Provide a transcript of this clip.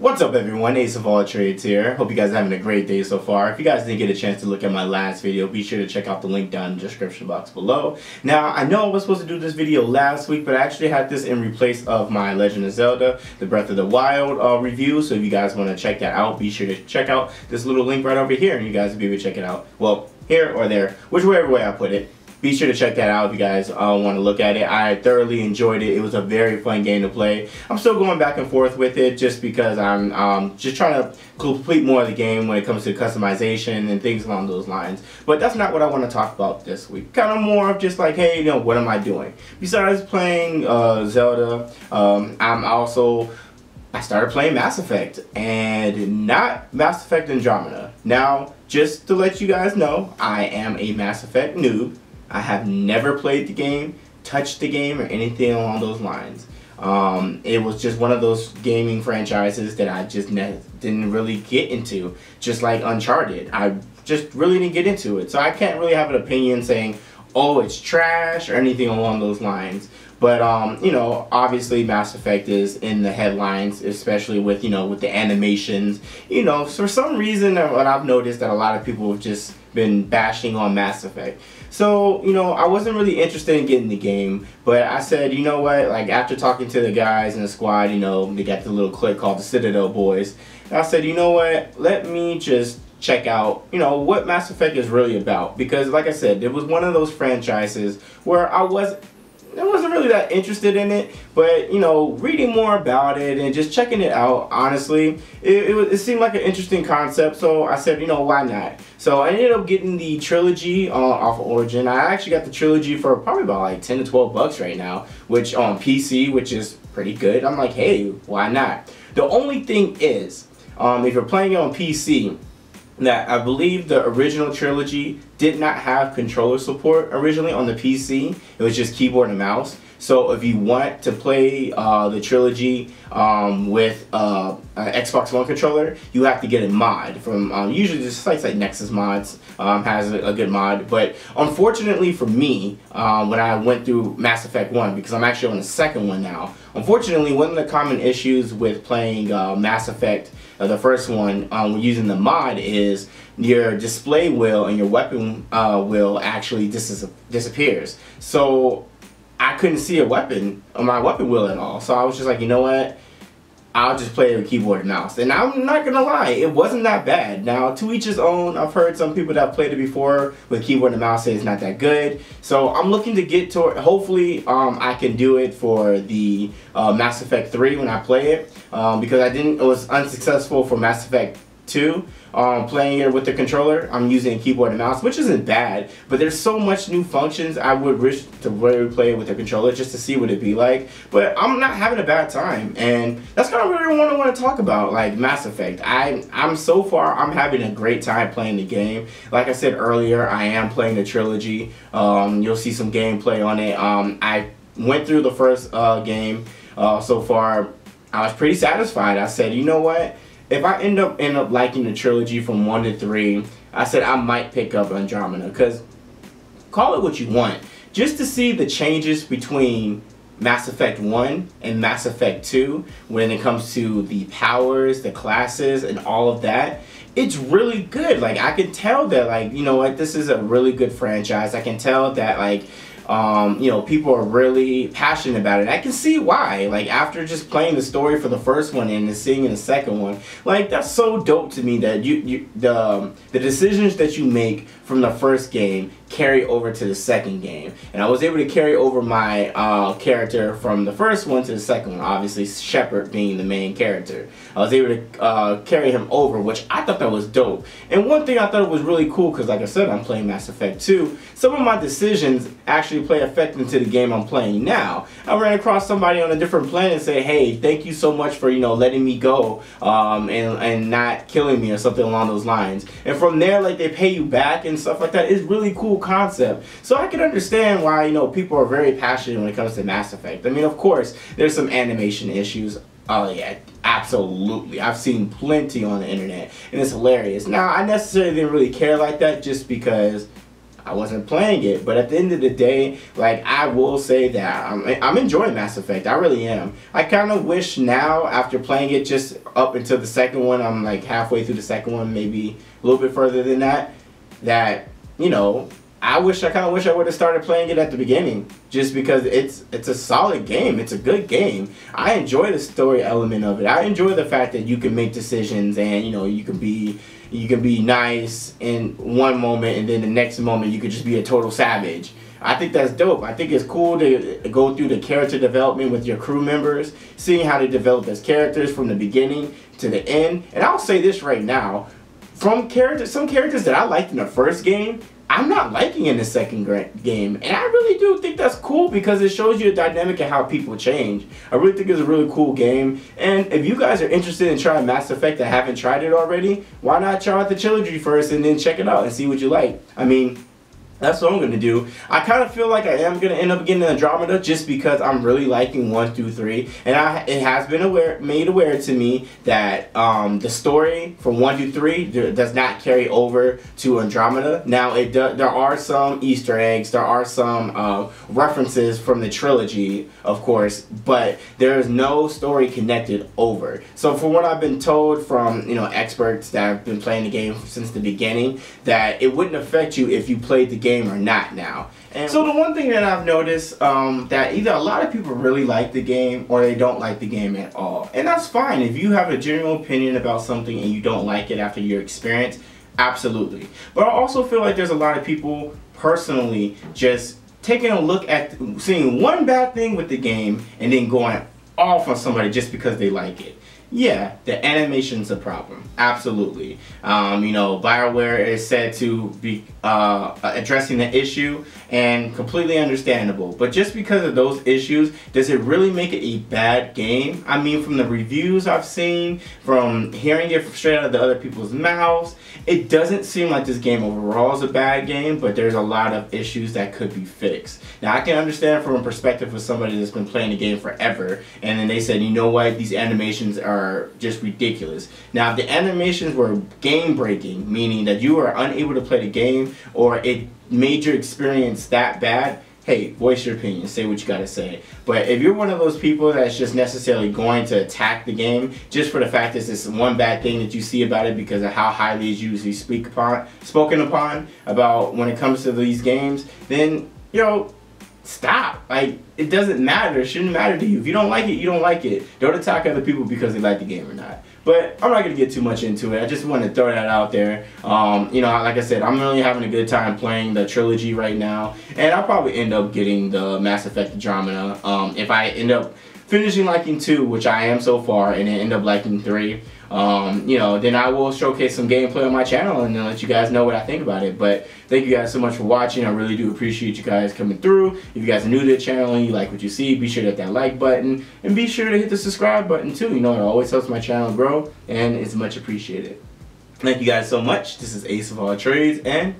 What's up everyone, Ace of All Trades here. Hope you guys are having a great day so far. If you guys didn't get a chance to look at my last video, be sure to check out the link down in the description box below. Now, I know I was supposed to do this video last week, but I actually had this in replace of my Legend of Zelda, the Breath of the Wild review. So if you guys want to check that out, be sure to check out this little link right over here and you guys will be able to check it out. Well, here or there, whichever way I put it. Be sure to check that out if you guys want to look at it. I thoroughly enjoyed it. It was a very fun game to play. I'm still going back and forth with it just because I'm just trying to complete more of the game when it comes to customization and things along those lines. But that's not what I want to talk about this week. Kind of more of just like, hey, what am I doing? Besides playing Zelda, I started playing Mass Effect, and not Mass Effect Andromeda. Now, just to let you guys know, I am a Mass Effect noob. I have never played the game, touched the game, or anything along those lines. It was just one of those gaming franchises that I just didn't really get into. Just like Uncharted, I just really didn't get into it. So I can't really have an opinion saying, oh, it's trash or anything along those lines. But obviously Mass Effect is in the headlines, especially with with the animations. For some reason, what I've noticed that a lot of people have just been bashing on Mass Effect. So, I wasn't really interested in getting the game, but I said, you know what, like after talking to the guys in the squad, they got the little clique called the Citadel Boys. And I said, you know what, let me just check out, what Mass Effect is really about. Because like I said, it was one of those franchises where I wasn't really that interested in it, but reading more about it and just checking it out, honestly, it seemed like an interesting concept. So I said, why not? So I ended up getting the trilogy off of Origin. I actually got the trilogy for probably about like 10 to 12 bucks right now, which on PC, which is pretty good. I'm like, hey, why not? The only thing is, if you're playing it on PC, that I believe the original trilogy did not have controller support originally on the PC. It was just keyboard and mouse. So if you want to play the trilogy with an Xbox One controller, you have to get a mod from usually just sites like Nexus Mods has a good mod. But unfortunately for me, when I went through Mass Effect 1, because I'm actually on the second one now, unfortunately one of the common issues with playing Mass Effect, the first one, using the mod is your display wheel and your weapon wheel actually disappears. So I couldn't see a weapon on my weapon wheel at all. So I was just like, you know what? I'll just play with keyboard and mouse. And I'm not gonna lie, it wasn't that bad. Now, to each his own. I've heard some people that have played it before with keyboard and mouse say it's not that good. So I'm looking to get to it. Hopefully, I can do it for the Mass Effect 3 when I play it. Because it was unsuccessful for Mass Effect 2. Playing it with the controller, I'm using keyboard and mouse, which isn't bad, but there's so much new functions I would wish to really play it with the controller just to see what it'd be like. But I'm not having a bad time, and that's kind of really what I want to talk about, like Mass Effect. I'm so far, I'm having a great time playing the game. Like I said earlier, I am playing the trilogy. You'll see some gameplay on it. I went through the first game. So far, I was pretty satisfied. I said, you know what? If I end up liking the trilogy from 1 to 3, I said I might pick up Andromeda, because call it what you want. Just to see the changes between Mass Effect 1 and Mass Effect 2 when it comes to the powers, the classes, and all of that, it's really good. Like, I can tell that, like, this is a really good franchise. I can tell that, like, people are really passionate about it. I can see why. Like, after just playing the story for the first one and then seeing in the second one, like, that's so dope to me that the decisions that you make from the first game carry over to the second game. And I was able to carry over my character from the first one to the second one, obviously Shepard being the main character. I was able to carry him over, which I thought that was dope. And one thing I thought was really cool, because like I said, I'm playing Mass Effect 2, some of my decisions actually play effect into the game I'm playing now. I ran across somebody on a different planet and say, hey, thank you so much for letting me go and not killing me or something along those lines. And from there, like, they pay you back and stuff like that. It's really cool concept. So I can understand why people are very passionate when it comes to Mass Effect. I mean, of course, there's some animation issues. Oh yeah, absolutely. I've seen plenty on the internet, and it's hilarious. Now, I necessarily didn't really care like that, just because I wasn't playing it. But at the end of the day, like, I will say that I'm enjoying Mass Effect. I really am. I kind of wish now, after playing it just up until the second one, I'm like halfway through the second one, maybe a little bit further than that, that, you know, I kind of wish I would have started playing it at the beginning, just because it's a solid game. It's a good game. I enjoy the story element of it. I enjoy the fact that you can make decisions, and, you know, you can be nice in one moment, and then the next moment you could just be a total savage. I think that's dope. I think it's cool to go through the character development with your crew members, seeing how they develop as characters from the beginning to the end. And I'll say this right now, some characters that I liked in the first game, I'm not liking in the second game, and I really do think that's cool, because it shows you a dynamic of how people change. I really think it's a really cool game, and if you guys are interested in trying Mass Effect and haven't tried it already, why not try out the trilogy first and then check it out and see what you like? I mean, that's what I'm going to do. I kind of feel like I am going to end up getting Andromeda, just because I'm really liking 1 through 3. And it has been made aware to me that the story from 1 through 3 does not carry over to Andromeda. Now, there are some Easter eggs. There are some references from the trilogy, of course. But there is no story connected over. So from what I've been told from, you know, experts that have been playing the game since the beginning, that it wouldn't affect you if you played the game or not now. And so the one thing that I've noticed, that either a lot of people really like the game or they don't like the game at all. And that's fine. If you have a general opinion about something and you don't like it after your experience, absolutely. But I also feel like there's a lot of people personally just taking a look at seeing one bad thing with the game and then going off on somebody just because they like it. Yeah, the animation's a problem. Absolutely. You know, BioWare is said to be addressing the issue, and completely understandable. But just because of those issues, does it really make it a bad game? I mean, from the reviews I've seen, from hearing it straight out of the other people's mouths, it doesn't seem like this game overall is a bad game, but there's a lot of issues that could be fixed. Now, I can understand from a perspective of somebody that's been playing the game forever, and then they said, you know what, these animations are just ridiculous. Now, if the animations were game-breaking, meaning that you were unable to play the game, or it made your experience that bad, hey, voice your opinion, say what you gotta say. But if you're one of those people that's just necessarily going to attack the game just for the fact that it's one bad thing that you see about it because of how highly it's usually spoken upon about when it comes to these games, then, yo, stop. Like, it doesn't matter. It shouldn't matter to you. If you don't like it, you don't like it. Don't attack other people because they like the game or not. But I'm not going to get too much into it. I just want to throw that out there. You know, like I said, I'm really having a good time playing the trilogy right now. And I'll probably end up getting the Mass Effect Andromeda. If I end up finishing liking 2, which I am so far, and then end up liking 3, you know, then I will showcase some gameplay on my channel and then let you guys know what I think about it. But thank you guys so much for watching. I really do appreciate you guys coming through. If you guys are new to the channel and you like what you see, be sure to hit that like button and be sure to hit the subscribe button too. You know, it always helps my channel grow and it's much appreciated. Thank you guys so much. This is Ace of All Trades, and